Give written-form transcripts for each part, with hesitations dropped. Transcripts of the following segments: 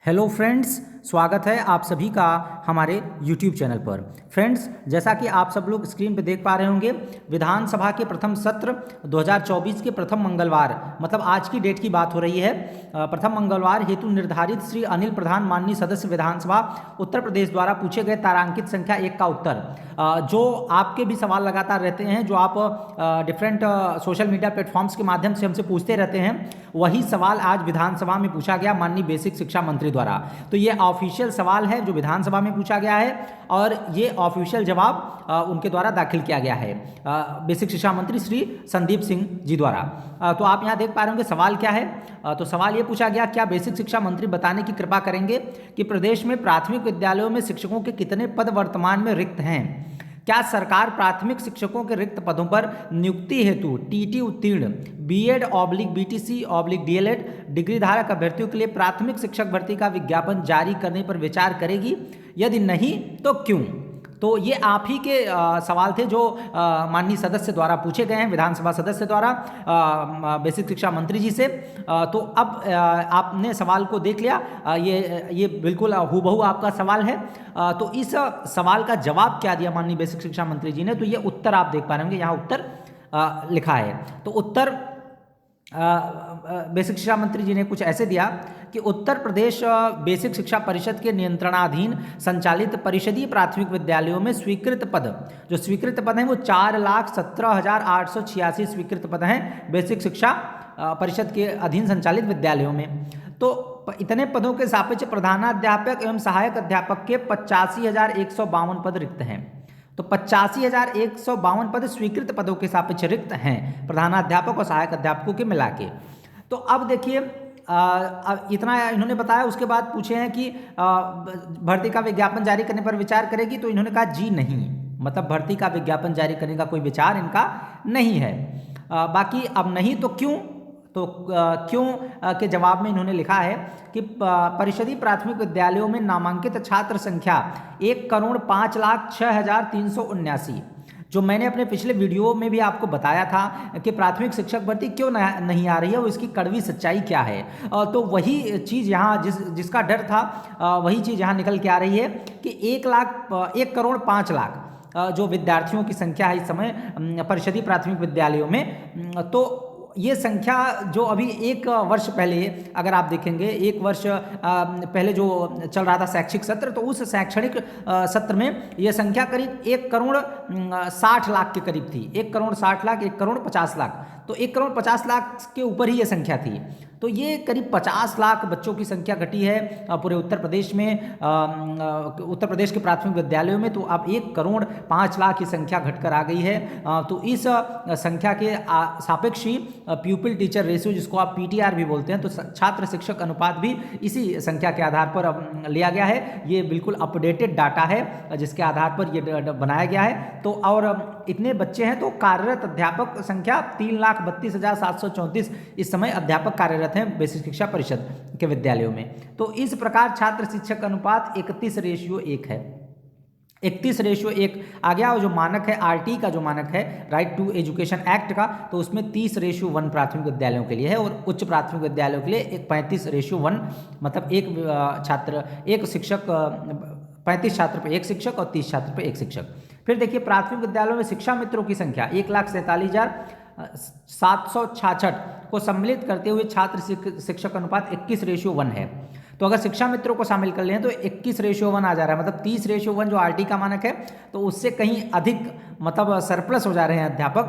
Hello friends, स्वागत है आप सभी का हमारे YouTube चैनल पर। फ्रेंड्स, जैसा कि आप सब लोग स्क्रीन पर देख पा रहे होंगे, विधानसभा के प्रथम सत्र 2024 के प्रथम मंगलवार मतलब आज की डेट की बात हो रही है। प्रथम मंगलवार हेतु निर्धारित श्री अनिल प्रधान माननीय सदस्य विधानसभा उत्तर प्रदेश द्वारा पूछे गए तारांकित संख्या 1 का उत्तर, जो आपके भी सवाल लगातार रहते हैं, जो आप डिफरेंट सोशल मीडिया प्लेटफॉर्म्स के माध्यम से हमसे पूछते रहते हैं, वही सवाल आज विधानसभा में पूछा गया माननीय बेसिक शिक्षा मंत्री द्वारा। तो ये ऑफिशियल सवाल है जो विधानसभा में पूछा गया है और ये ऑफिशियल जवाब उनके द्वारा दाखिल किया गया है बेसिक शिक्षा मंत्री श्री संदीप सिंह जी द्वारा। तो आप यहाँ देख पा रहे होंगे सवाल क्या है। तो सवाल ये पूछा गया, क्या बेसिक शिक्षा मंत्री बताने की कृपा करेंगे कि प्रदेश में प्राथमिक विद्यालयों में शिक्षकों के कितने पद वर्तमान में रिक्त हैं? क्या सरकार प्राथमिक शिक्षकों के रिक्त पदों पर नियुक्ति हेतु टीटी उत्तीर्ण BEd/BTC/DLED डिग्री धारक अभ्यर्थियों के लिए प्राथमिक शिक्षक भर्ती का विज्ञापन जारी करने पर विचार करेगी? यदि नहीं तो क्यों? तो ये आप ही के सवाल थे जो माननीय सदस्य द्वारा पूछे गए हैं, विधानसभा सदस्य द्वारा बेसिक शिक्षा मंत्री जी से। तो अब आपने सवाल को देख लिया, ये बिल्कुल हूबहू आपका सवाल है। तो इस सवाल का जवाब क्या दिया माननीय बेसिक शिक्षा मंत्री जी ने, तो ये उत्तर आप देख पा रहे होंगे, यहाँ उत्तर लिखा है। तो उत्तर बेसिक शिक्षा मंत्री जी ने कुछ ऐसे दिया कि उत्तर प्रदेश बेसिक शिक्षा परिषद के नियंत्रणाधीन संचालित परिषदीय प्राथमिक विद्यालयों में स्वीकृत पद, जो स्वीकृत पद हैं वो 4,17,886 स्वीकृत पद हैं बेसिक शिक्षा परिषद के अधीन संचालित विद्यालयों में। तो इतने पदों के सापेक्ष प्रधानाध्यापक एवं सहायक अध्यापक के 85,152 पद रिक्त हैं। तो 85,152 पद स्वीकृत पदों के सापेक्ष रिक्त हैं प्रधानाध्यापक और सहायक अध्यापकों के मिला के। तो अब देखिए इतना इन्होंने बताया, उसके बाद पूछे हैं कि भर्ती का विज्ञापन जारी करने पर विचार करेगी, तो इन्होंने कहा जी नहीं, मतलब भर्ती का विज्ञापन जारी करने का कोई विचार इनका नहीं है। बाकी अब नहीं तो क्यों, तो क्यों के जवाब में इन्होंने लिखा है कि परिषदीय प्राथमिक विद्यालयों में नामांकित छात्र संख्या 1,05,06,379, जो मैंने अपने पिछले वीडियो में भी आपको बताया था कि प्राथमिक शिक्षक भर्ती क्यों नहीं आ रही है, वो इसकी कड़वी सच्चाई क्या है। तो वही चीज़ यहाँ जिसका डर था वही चीज़ यहाँ निकल के आ रही है कि 1,05,00,000 जो विद्यार्थियों की संख्या है इस समय परिषदीय प्राथमिक विद्यालयों में। तो ये संख्या जो अभी एक वर्ष पहले, अगर आप देखेंगे एक वर्ष पहले जो चल रहा था शैक्षिक सत्र, तो उस शैक्षणिक सत्र में ये संख्या करीब 1,60,00,000 के करीब थी। 1,60,00,000, 1,50,00,000, तो 1,50,00,000 के ऊपर ही ये संख्या थी। तो ये करीब 50 लाख बच्चों की संख्या घटी है पूरे उत्तर प्रदेश में, उत्तर प्रदेश के प्राथमिक विद्यालयों में। तो अब 1,05,00,000 की संख्या घटकर आ गई है। तो इस संख्या के सापेक्ष ही प्यूपिल टीचर रेशियो, जिसको आप PTR भी बोलते हैं, तो छात्र शिक्षक अनुपात भी इसी संख्या के आधार पर लिया गया है। ये बिल्कुल अपडेटेड डाटा है जिसके आधार पर ये बनाया गया है। तो और इतने बच्चे हैं तो कार्यरत अध्यापक संख्या 3,32,734 इस समय अध्यापक कार्यरत हैं बेसिक शिक्षा परिषद के विद्यालयों में। तो इस प्रकार छात्र शिक्षक अनुपात 31:1 है। 31:1 आ गया। और जो मानक है RT का, जो मानक है राइट टू एजुकेशन एक्ट का, तो उसमें 30:1 प्राथमिक विद्यालयों के लिए है और उच्च प्राथमिक विद्यालयों के लिए 35:1, मतलब एक शिक्षक 35 छात्र पर 1 शिक्षक और 30 छात्र पर 1 शिक्षक। फिर देखिए प्राथमिक विद्यालयों में शिक्षा मित्रों की संख्या 1,47,766 को सम्मिलित करते हुए छात्र शिक्षक अनुपात 21:1 है। तो अगर शिक्षा मित्रों को शामिल कर लें तो 21:1 आ जा रहा है, मतलब 30:1 जो RT का मानक है, तो उससे कहीं अधिक मतलब सरप्लस हो जा रहे हैं अध्यापक।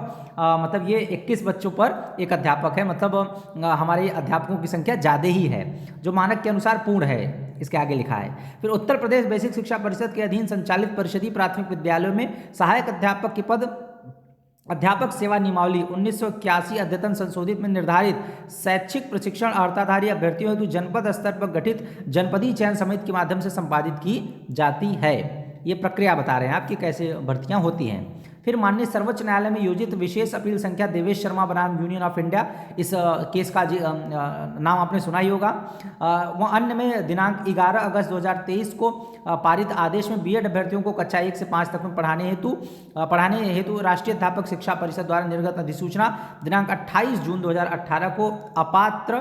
मतलब ये 21 बच्चों पर एक अध्यापक है, मतलब हमारे अध्यापकों की संख्या ज़्यादा ही है, जो मानक के अनुसार पूर्ण है। इसके आगे लिखा है फिर उत्तर प्रदेश बेसिक शिक्षा परिषद के अधीन संचालित परिषदीय प्राथमिक विद्यालयों में सहायक अध्यापक के पद अध्यापक सेवा नियमावली 1981 अद्यतन संशोधित में निर्धारित शैक्षिक प्रशिक्षण अर्हताधारी अभ्यर्थियों हेतु जनपद स्तर पर गठित जनपदीय चयन समिति के माध्यम से संपादित की जाती है। ये प्रक्रिया बता रहे हैं आपकी कैसे भर्तियां होती हैं। फिर माननीय सर्वोच्च न्यायालय में योजित विशेष अपील संख्या देवेश शर्मा बनाम यूनियन ऑफ इंडिया, इस केस का नाम आपने सुना ही होगा। वह अन्य में दिनांक 11 अगस्त 2023 को पारित आदेश में BEd अभ्यर्थियों को कक्षा 1 से 5 तक में पढ़ाने हेतु राष्ट्रीय अध्यापक शिक्षा परिषद द्वारा निर्गत अधिसूचना दिनांक 28 जून 2018 को अपात्र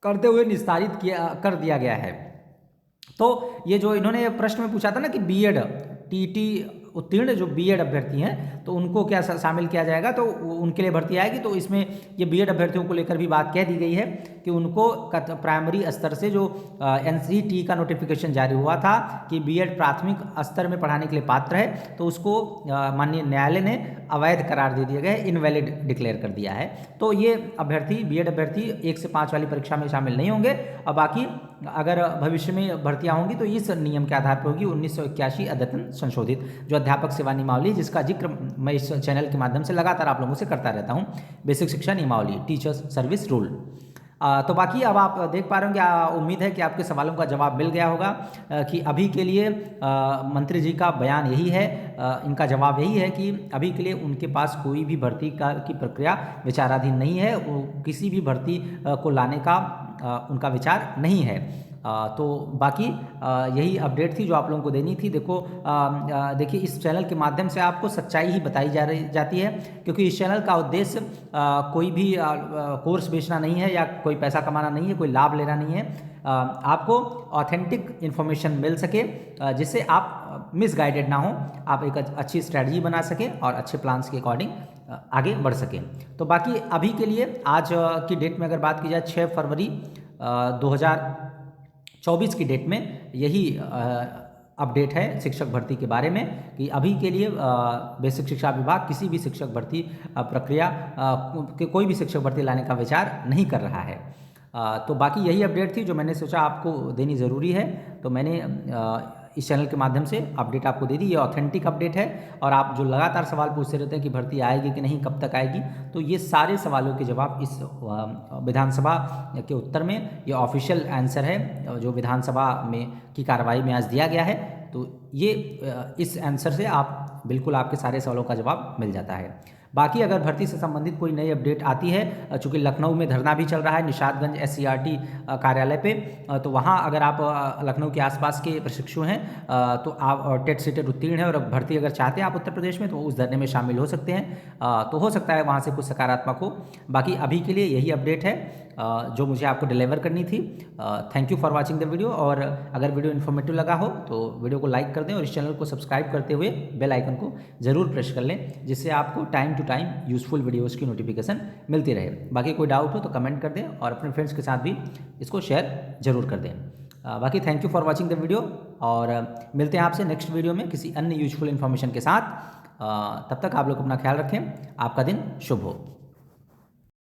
करते हुए निस्तारित कर दिया गया है। तो ये जो इन्होंने प्रश्न में पूछा था ना कि बीएड टीटी उत्तीर्ण जो बीएड अभ्यर्थी हैं तो उनको क्या शामिल किया जाएगा, तो उनके लिए भर्ती आएगी। तो इसमें ये बीएड अभ्यर्थियों को लेकर भी बात कह दी गई है कि उनको प्राइमरी स्तर से जो एनसीटी का नोटिफिकेशन जारी हुआ था कि बीएड प्राथमिक स्तर में पढ़ाने के लिए पात्र है, तो उसको माननीय न्यायालय ने अवैध करार दे दिया गया है, इनवैलिड डिक्लेयर कर दिया है। तो ये अभ्यर्थी बीएड अभ्यर्थी 1 से 5 वाली परीक्षा में शामिल नहीं होंगे। और बाकी अगर भविष्य में भर्तियां होंगी तो इस नियम के आधार पर होगी 1981 अद्यतन संशोधित जो अध्यापक सेवा नियमावली, जिसका जिक्र मैं इस चैनल के माध्यम से लगातार आप लोगों से करता रहता हूं, बेसिक शिक्षा नियमावली, टीचर्स सर्विस रूल। तो बाकी अब आप देख पा रहे होंगे, उम्मीद है कि आपके सवालों का जवाब मिल गया होगा कि अभी के लिए मंत्री जी का बयान यही है, इनका जवाब यही है कि अभी के लिए उनके पास कोई भी भर्ती की प्रक्रिया विचाराधीन नहीं है, वो किसी भी भर्ती को लाने का उनका विचार नहीं है। तो बाकी यही अपडेट थी जो आप लोगों को देनी थी। देखिए इस चैनल के माध्यम से आपको सच्चाई ही बताई जाती है, क्योंकि इस चैनल का उद्देश्य कोई भी कोर्स बेचना नहीं है या कोई पैसा कमाना नहीं है, कोई लाभ लेना नहीं है। आपको ऑथेंटिक इन्फॉर्मेशन मिल सके जिससे आप मिसगाइडेड ना हो, आप एक अच्छी स्ट्रैटेजी बना सकें और अच्छे प्लान्स के अकॉर्डिंग आगे बढ़ सकें। तो बाकी अभी के लिए आज की डेट में अगर बात की जाए 6 फरवरी 2024 की डेट में यही अपडेट है शिक्षक भर्ती के बारे में कि अभी के लिए बेसिक शिक्षा विभाग किसी भी शिक्षक भर्ती प्रक्रिया कोई भी शिक्षक भर्ती लाने का विचार नहीं कर रहा है। तो बाकी यही अपडेट थी जो मैंने सोचा आपको देनी ज़रूरी है, तो मैंने इस चैनल के माध्यम से अपडेट आपको दे दी। ये ऑथेंटिक अपडेट है और आप जो लगातार सवाल पूछते रहते हैं कि भर्ती आएगी कि नहीं, कब तक आएगी, तो ये सारे सवालों के जवाब इस विधानसभा के उत्तर में ये ऑफिशियल आंसर है जो विधानसभा में की कार्रवाई में आज दिया गया है। तो ये इस आंसर से आप बिल्कुल आपके सारे सवालों का जवाब मिल जाता है। बाकी अगर भर्ती से संबंधित कोई नई अपडेट आती है, चूँकि लखनऊ में धरना भी चल रहा है निषादगंज SCRT कार्यालय पे, तो वहाँ अगर आप लखनऊ के आसपास के प्रशिक्षु हैं तो आप टेट सीटेट उत्तीर्ण हैं और भर्ती अगर चाहते हैं आप उत्तर प्रदेश में, तो उस धरने में शामिल हो सकते हैं। तो हो सकता है वहाँ से कुछ सकारात्मक हो। बाकी अभी के लिए यही अपडेट है जो मुझे आपको डिलीवर करनी थी। Thank you for watching the video, और अगर वीडियो इन्फॉर्मेटिव लगा हो तो वीडियो को लाइक कर दें और इस चैनल को सब्सक्राइब करते हुए बेल आइकन को ज़रूर प्रेस कर लें, जिससे आपको time to time useful videos की नोटिफिकेशन मिलती रहे। बाकी कोई डाउट हो तो कमेंट कर दें और अपने फ्रेंड्स के साथ भी इसको शेयर ज़रूर कर दें। बाकी thank you for watching the video, और मिलते हैं आपसे नेक्स्ट वीडियो में किसी अन्य यूजफुल इन्फॉर्मेशन के साथ। तब तक आप लोग अपना ख्याल रखें। आपका दिन शुभ हो।